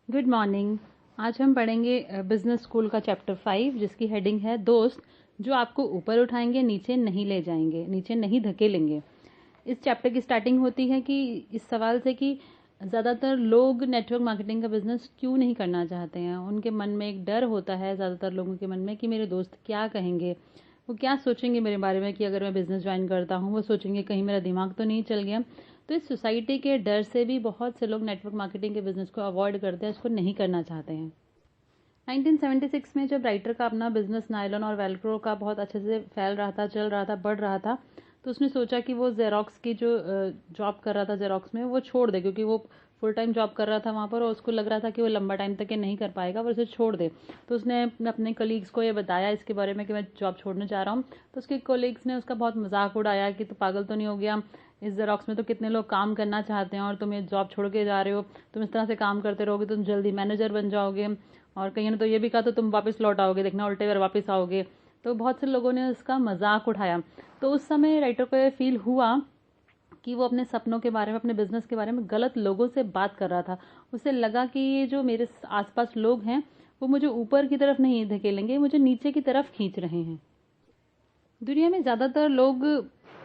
Good morning. आज हम पढ़ेंगे बिजनेस स्कूल का चैप्टर 5 जिसकी हेडिंग है दोस्त जो आपको ऊपर उठाएंगे नीचे नहीं ले जाएंगे, नीचे नहीं धकेलेंगे। इस चैप्टर की स्टार्टिंग होती है कि इस सवाल से कि ज़्यादातर लोग नेटवर्क मार्केटिंग का बिजनेस क्यों नहीं करना चाहते हैं। उनके मन में एक डर होता है ज़्यादातर लोगों के मन में कि मेरे दोस्त क्या कहेंगे, वो क्या सोचेंगे मेरे बारे में कि अगर मैं बिज़नेस ज्वाइन करता हूँ वो सोचेंगे कहीं मेरा दिमाग तो नहीं चल गया। तो इस सोसाइटी के डर से भी बहुत से लोग नेटवर्क मार्केटिंग के बिजनेस को अवॉइड करते हैं, इसको नहीं करना चाहते हैं। 1976 में जब राइटर का अपना बिजनेस नायलॉन और वेलक्रो का बहुत अच्छे से फैल रहा था, चल रहा था, बढ़ रहा था, तो उसने सोचा कि वो जेरोक्स की जो जॉब कर रहा था जेरोक्स में वो छोड़ दे, क्योंकि वो फुल टाइम जॉब कर रहा था वहाँ पर और उसको लग रहा था कि वो लंबा टाइम तक ये नहीं कर पाएगा, वो उसे छोड़ दे। तो उसने अपने कलीग्स को ये बताया इसके बारे में कि मैं जॉब छोड़ने जा रहा हूँ। तो उसके कलीग्स ने उसका बहुत मजाक उड़ाया कि तू पागल तो नहीं हो गया, इस जेरोक्स में तो कितने लोग काम करना चाहते हैं और तुम ये जॉब छोड़ के जा रहे हो, तुम इस तरह से काम करते रहोगे तुम जल्दी मैनेजर बन जाओगे, और कहीं ने तो ये भी कहा तो तुम वापस लौट आओगे, देखना उल्टे बार वापस आओगे। तो बहुत से लोगों ने उसका मजाक उठाया। तो उस समय राइटर को ये फील हुआ कि वो अपने सपनों के बारे में, अपने बिजनेस के बारे में गलत लोगों से बात कर रहा था। उसे लगा कि ये जो मेरे आसपास लोग हैं वो मुझे ऊपर की तरफ नहीं धकेलेंगे, मुझे नीचे की तरफ खींच रहे हैं। दुनिया में ज़्यादातर लोग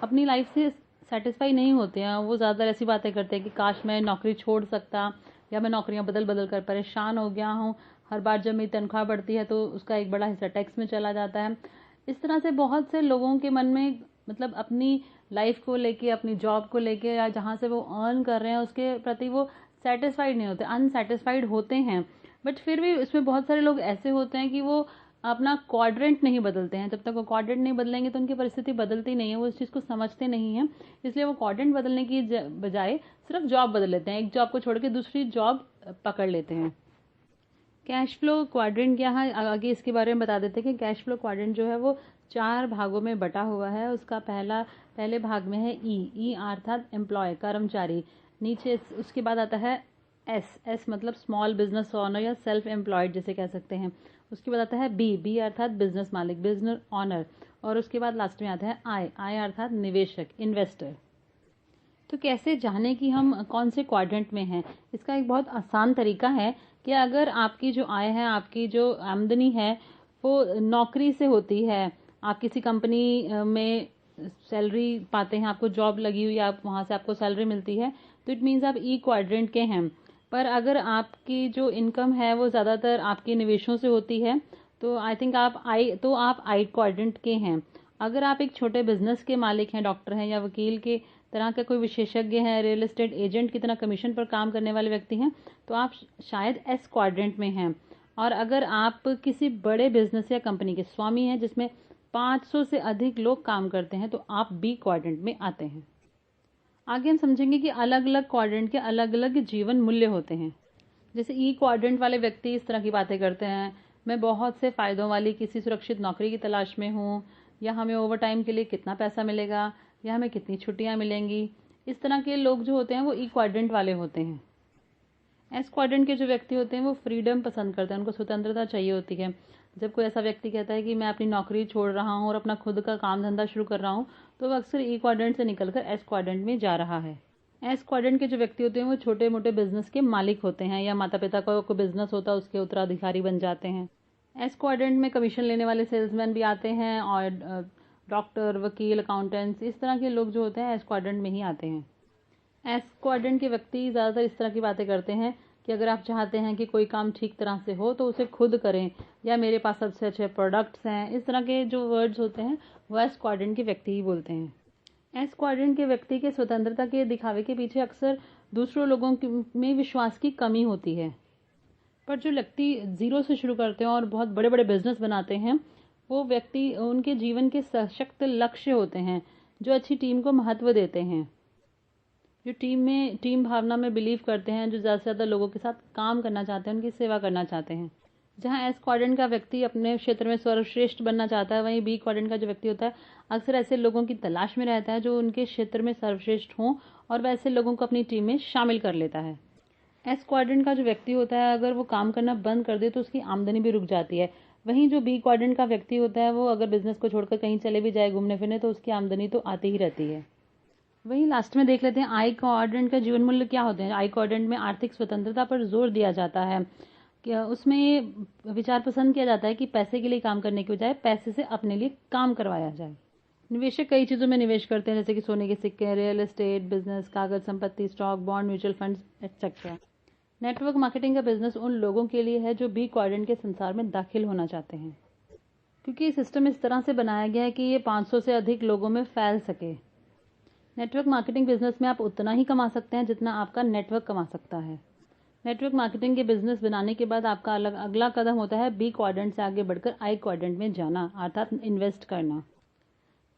अपनी लाइफ से सेटिस्फाई नहीं होते हैं। वो ज़्यादातर ऐसी बातें करते हैं कि काश मैं नौकरी छोड़ सकता, या मैं नौकरियां बदल बदल कर परेशान हो गया हूँ, हर बार जब मेरी तनख्वाह बढ़ती है तो उसका एक बड़ा हिस्सा टैक्स में चला जाता है। इस तरह से बहुत से लोगों के मन में, मतलब अपनी लाइफ को लेके, अपनी जॉब को लेके, या जहाँ से वो अर्न कर रहे हैं उसके प्रति वो सेटिस्फाइड नहीं होते, अनसेटिस्फाइड होते हैं। बट फिर भी इसमें बहुत सारे लोग ऐसे होते हैं कि वो अपना क्वाड्रेंट नहीं बदलते हैं। जब तक वो क्वाड्रेंट नहीं बदलेंगे तो उनकी परिस्थिति बदलती नहीं है, वो इस चीज़ को समझते नहीं है। इसलिए वो क्वाड्रेंट बदलने की बजाय सिर्फ जॉब बदल लेते हैं, एक जॉब को छोड़ के दूसरी जॉब पकड़ लेते हैं। कैश फ्लो क्वाड्रेंट क्या है, आगे इसके बारे में बता देते हैं कि कैश फ्लो क्वाड्रेंट जो है वो 4 भागों में बटा हुआ है। उसका पहले भाग में है ई अर्थात एम्प्लॉय, कर्मचारी। नीचे उसके बाद आता है एस मतलब स्मॉल बिजनेस ओनर या सेल्फ एम्प्लॉयड जिसे कह सकते हैं। उसके बाद आता है बी अर्थात बिजनेस मालिक, बिजनेस ऑनर। और उसके बाद लास्ट में आता है आई अर्थात निवेशक, इन्वेस्टर। तो कैसे जाने कि हम कौन से क्वाड्रेंट में हैं? इसका एक बहुत आसान तरीका है कि अगर आपकी जो आय है, आपकी जो आमदनी है वो नौकरी से होती है, आप किसी कंपनी में सैलरी पाते हैं, आपको जॉब लगी हुई है, आप वहाँ से आपको सैलरी मिलती है, तो इट मीन्स आप ई क्वाड्रेंट के हैं। पर अगर आपकी जो इनकम है वो ज़्यादातर आपके निवेशों से होती है तो आई थिंक आप आई क्वाड्रेंट के हैं। अगर आप एक छोटे बिजनेस के मालिक हैं, डॉक्टर हैं या वकील के तरह का कोई विशेषज्ञ है, रियल एस्टेट एजेंट की तरह कमीशन पर काम करने वाले व्यक्ति हैं, तो आप शायद एस क्वाड्रेंट में हैं। और अगर आप किसी बड़े बिजनेस या कंपनी के स्वामी हैं जिसमें 500 से अधिक लोग काम करते हैं तो आप बी क्वाड्रेंट में आते हैं। आगे हम समझेंगे कि अलग अलग क्वाड्रेंट के अलग अलग जीवन मूल्य होते हैं। जैसे ई क्वाड्रेंट वाले व्यक्ति इस तरह की बातें करते हैं, मैं बहुत से फायदों वाली किसी सुरक्षित नौकरी की तलाश में हूँ, या हमें ओवर टाइम के लिए कितना पैसा मिलेगा, या हमें कितनी छुट्टियां मिलेंगी। इस तरह के लोग जो होते हैं वो ई क्वाड्रेंट वाले होते हैं। एस क्वाड्रेंट के जो व्यक्ति होते हैं वो फ्रीडम पसंद करते हैं, उनको स्वतंत्रता चाहिए होती है। जब कोई ऐसा व्यक्ति कहता है कि मैं अपनी नौकरी छोड़ रहा हूँ और अपना खुद का काम धंधा शुरू कर रहा हूँ, तो वो अक्सर ई क्वाड्रेंट से निकलकर एस क्वाड्रेंट में जा रहा है। एस क्वाड्रेंट के जो व्यक्ति होते हैं वो छोटे मोटे बिजनेस के मालिक होते हैं, या माता पिता का कोई बिजनेस होता है उसके उत्तराधिकारी बन जाते हैं। एस क्वाड्रेंट में कमीशन लेने वाले सेल्समैन भी आते हैं, और डॉक्टर, वकील, अकाउंटेंट्स, इस तरह के लोग जो होते हैं एस क्वाड्रेंट में ही आते हैं। एस क्वाड्रेंट के व्यक्ति ज़्यादातर इस तरह की बातें करते हैं कि अगर आप चाहते हैं कि कोई काम ठीक तरह से हो तो उसे खुद करें, या मेरे पास सबसे अच्छे प्रोडक्ट्स हैं। इस तरह के जो वर्ड्स होते हैं वो एस क्वाड्रेंट के व्यक्ति ही बोलते हैं। एस क्वाड्रेंट के व्यक्ति के स्वतंत्रता के दिखावे के पीछे अक्सर दूसरों लोगों में विश्वास की कमी होती है। पर जो व्यक्ति जीरो से शुरू करते हैं और बहुत बड़े बड़े बिजनेस बनाते हैं, वो व्यक्ति, उनके जीवन के सशक्त लक्ष्य होते हैं, जो अच्छी टीम को महत्व देते हैं, जो टीम भावना में बिलीव करते हैं, जो ज़्यादा से ज़्यादा लोगों के साथ काम करना चाहते हैं, उनकी सेवा करना चाहते हैं। जहाँ एस क्वाड्रेंट का व्यक्ति अपने क्षेत्र में सर्वश्रेष्ठ बनना चाहता है, वहीं बी क्वाड्रेंट का जो व्यक्ति होता है अक्सर ऐसे लोगों की तलाश में रहता है जो उनके क्षेत्र में सर्वश्रेष्ठ हों, और वैसे लोगों को अपनी टीम में शामिल कर लेता है। एस क्वाड्रेंट का जो व्यक्ति होता है अगर वो काम करना बंद कर दे तो उसकी आमदनी भी रुक जाती है। वहीं जो बी क्वाड्रेंट का व्यक्ति होता है वो अगर बिजनेस को छोड़कर कहीं चले भी जाए घूमने फिरने तो उसकी आमदनी तो आती ही रहती है। वहीं लास्ट में देख लेते हैं आई क्वाड्रेंट का जीवन मूल्य क्या होते हैं। आई क्वाड्रेंट में आर्थिक स्वतंत्रता पर जोर दिया जाता है कि उसमें ये विचार पसंद किया जाता है कि पैसे के लिए काम करने के बजाय पैसे से अपने लिए काम करवाया जाए। निवेशक कई चीज़ों में निवेश करते हैं, जैसे कि सोने के सिक्के, रियल एस्टेट बिजनेस, कागज संपत्ति, stock, bond, mutual funds etcetera. Network marketing का बिजनेस उन लोगों के लिए है जो बी क्वाड्रेंट के संसार में दाखिल होना चाहते हैं, क्योंकि ये सिस्टम इस तरह से बनाया गया है कि ये 500 से अधिक लोगों में फैल सके। नेटवर्क मार्केटिंग बिजनेस में आप उतना ही कमा सकते हैं जितना आपका नेटवर्क कमा सकता है। नेटवर्क मार्केटिंग के बिजनेस बनाने के बाद आपका अगला कदम होता है बी क्वाड्रेंट से आगे बढ़कर आई क्वाड्रेंट में जाना, अर्थात इन्वेस्ट करना।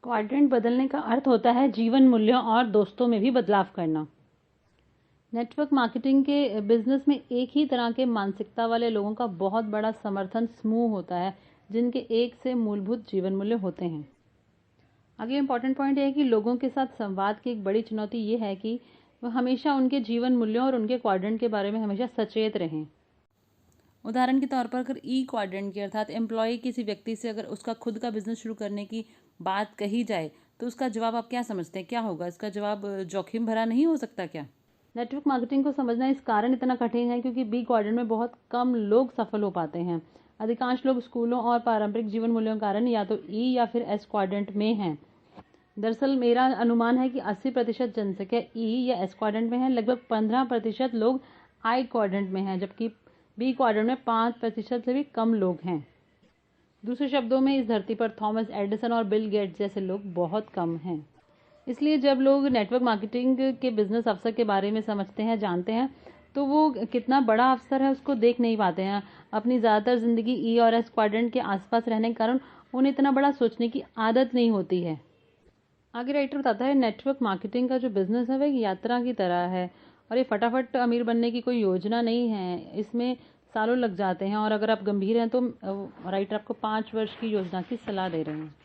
क्वाड्रेंट बदलने का अर्थ होता है जीवन मूल्यों और दोस्तों में भी बदलाव करना। नेटवर्क मार्केटिंग के बिजनेस में एक ही तरह के मानसिकता वाले लोगों का बहुत बड़ा समर्थन समूह होता है, जिनके एक से मूलभूत जीवन मूल्य होते हैं। आगे इंपॉर्टेंट पॉइंट यह है कि लोगों के साथ संवाद की एक बड़ी चुनौती ये है कि वह हमेशा उनके जीवन मूल्यों और उनके क्वाड्रेंट के बारे में हमेशा सचेत रहें। उदाहरण के तौर पर अगर ई क्वाड्रेंट की अर्थात एम्प्लॉय किसी व्यक्ति से अगर उसका खुद का बिजनेस शुरू करने की बात कही जाए तो उसका जवाब आप क्या समझते हैं, क्या होगा? इसका जवाब जोखिम भरा नहीं हो सकता क्या? नेटवर्क मार्केटिंग को समझना इस कारण इतना कठिन है क्योंकि बी क्वाड्रेंट में बहुत कम लोग सफल हो पाते हैं। अधिकांश लोग स्कूलों और पारंपरिक जीवन मूल्यों के कारण या तो ई या फिर एस क्वाड्रेंट में हैं। दरअसल मेरा अनुमान है कि 80% जनसंख्या ई या एस क्वाड्रेंट में है, लगभग 15% लोग आई क्वाड्रेंट में हैं, जबकि बी क्वाड्रेंट में 5% से भी कम लोग हैं। दूसरे शब्दों में इस धरती पर थॉमस एडिसन और बिल गेट्स जैसे लोग बहुत कम हैं। इसलिए जब लोग नेटवर्क मार्केटिंग के बिजनेस अवसर के बारे में समझते हैं, जानते हैं, तो वो कितना बड़ा अवसर है उसको देख नहीं पाते हैं। अपनी ज़्यादातर ज़िंदगी ई और एस क्वाड्रेंट के आसपास रहने के कारण उन्हें इतना बड़ा सोचने की आदत नहीं होती है। आगे राइटर बताता है नेटवर्क मार्केटिंग का जो बिजनेस है वह एक यात्रा की तरह है और ये फटाफट अमीर बनने की कोई योजना नहीं है। इसमें सालों लग जाते हैं और अगर आप गंभीर हैं तो राइटर आपको 5 वर्ष की योजना की सलाह दे रहे हैं।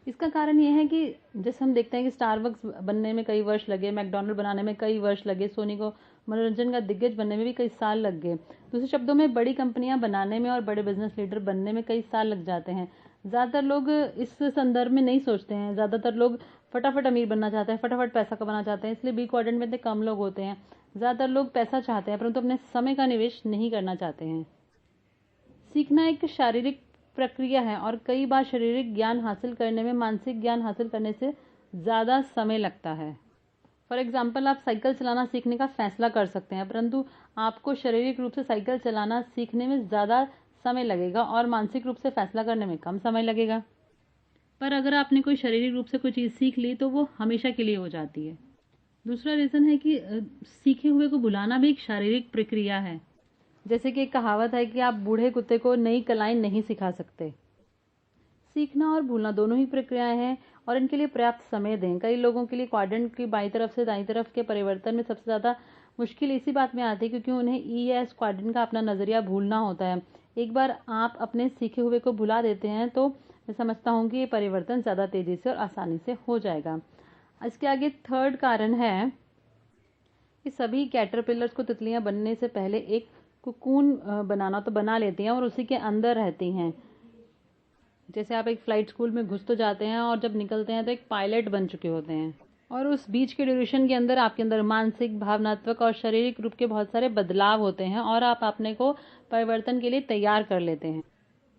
इसका कारण ये है कि जैसे हम देखते हैं कि स्टारबक्स बनने में कई वर्ष लगे, मैकडॉनल्ड बनाने में कई वर्ष लगे, सोनी को मनोरंजन का दिग्गज बनने में भी कई साल लग गए। दूसरे शब्दों में बड़ी कंपनियां बनाने में और बड़े बिजनेस लीडर बनने में कई साल लग जाते हैं। ज़्यादातर लोग इस संदर्भ में नहीं सोचते हैं। ज़्यादातर लोग फटाफट अमीर बनना चाहते हैं, फटाफट पैसा कमाना चाहते हैं, इसलिए बी क्वाड्रेंट में इतने कम लोग होते हैं। ज़्यादातर लोग पैसा चाहते हैं परंतु अपने समय का निवेश नहीं करना चाहते हैं। सीखना एक शारीरिक प्रक्रिया है और कई बार शारीरिक ज्ञान हासिल करने में मानसिक ज्ञान हासिल करने से ज़्यादा समय लगता है। फॉर एग्जाम्पल, आप साइकिल चलाना सीखने का फैसला कर सकते हैं परंतु आपको शारीरिक रूप से साइकिल चलाना सीखने में ज़्यादा समय लगेगा और मानसिक रूप से फैसला करने में कम समय लगेगा। पर अगर आपने कोई शारीरिक रूप से कोई चीज़ सीख ली तो वो हमेशा के लिए हो जाती है। दूसरा रीज़न है कि सीखे हुए को भुलाना भी एक शारीरिक प्रक्रिया है। जैसे कि एक कहावत है कि आप बूढ़े कुत्ते को नई कलाएं नहीं सिखा सकते। सीखना और भूलना दोनों ही प्रक्रियाएं हैं और इनके लिए पर्याप्त समय दें। कई लोगों के लिए क्वाड्रेंट की बाईं तरफ से दाईं तरफ के परिवर्तन में सबसे ज़्यादा मुश्किल इसी बात में आती है क्योंकि उन्हें ई या एस क्वाड्रेंट का अपना नज़रिया भूलना होता है। एक बार आप अपने सीखे हुए को भुला देते हैं तो मैं समझता हूँ कि ये परिवर्तन ज़्यादा तेज़ी से और आसानी से हो जाएगा। इसके आगे थर्ड कारण है कि सभी कैटरपिलर्स को तितलियां बनने से पहले एक कुकून बनाना तो बना लेती हैं और उसी के अंदर रहती हैं। जैसे आप एक फ्लाइट स्कूल में घुस तो जाते हैं और जब निकलते हैं तो एक पायलट बन चुके होते हैं और उस बीच के ड्यूरेशन के अंदर आपके अंदर मानसिक, भावनात्मक और शारीरिक रूप के बहुत सारे बदलाव होते हैं और आप अपने को परिवर्तन के लिए तैयार कर लेते हैं।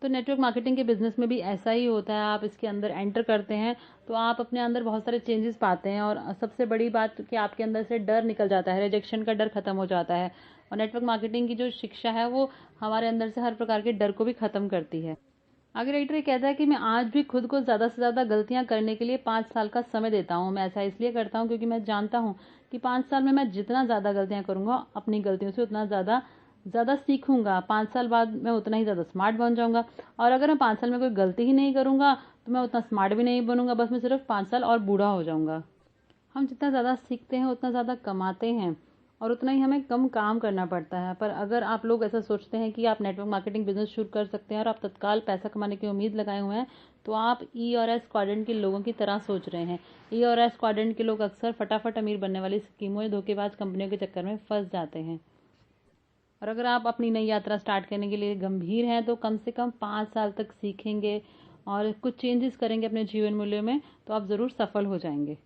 तो नेटवर्क मार्केटिंग के बिजनेस में भी ऐसा ही होता है। आप इसके अंदर एंटर करते हैं तो आप अपने अंदर बहुत सारे चेंजेस पाते हैं और सबसे बड़ी बात कि आपके अंदर से डर निकल जाता है, रिजेक्शन का डर खत्म हो जाता है। और नेटवर्क मार्केटिंग की जो शिक्षा है वो हमारे अंदर से हर प्रकार के डर को भी खत्म करती है। आगे राइटर ये कहता है कि मैं आज भी खुद को ज़्यादा से ज़्यादा गलतियां करने के लिए 5 साल का समय देता हूं। मैं ऐसा इसलिए करता हूं क्योंकि मैं जानता हूं कि 5 साल में मैं जितना ज़्यादा गलतियां करूंगा अपनी गलतियों से उतना ज़्यादा सीखूंगा। 5 साल बाद मैं उतना ही ज़्यादा स्मार्ट बन जाऊंगा और अगर मैं 5 साल में कोई गलती ही नहीं करूंगा तो मैं उतना स्मार्ट भी नहीं बनूंगा, बस मैं सिर्फ 5 साल और बूढ़ा हो जाऊंगा। हम जितना ज़्यादा सीखते हैं उतना ज़्यादा कमाते हैं और उतना ही हमें कम काम करना पड़ता है। पर अगर आप लोग ऐसा सोचते हैं कि आप नेटवर्क मार्केटिंग बिजनेस शुरू कर सकते हैं और आप तत्काल पैसा कमाने की उम्मीद लगाए हुए हैं तो आप ई और एस क्वाड्रेंट के लोगों की तरह सोच रहे हैं। ई और एस क्वाड्रेंट के लोग अक्सर फटाफट अमीर बनने वाली स्कीमों या धोखेबाज कंपनियों के चक्कर में फंस जाते हैं। और अगर आप अपनी नई यात्रा स्टार्ट करने के लिए गंभीर हैं तो कम से कम 5 साल तक सीखेंगे और कुछ चेंजेस करेंगे अपने जीवन मूल्यों में तो आप ज़रूर सफल हो जाएंगे।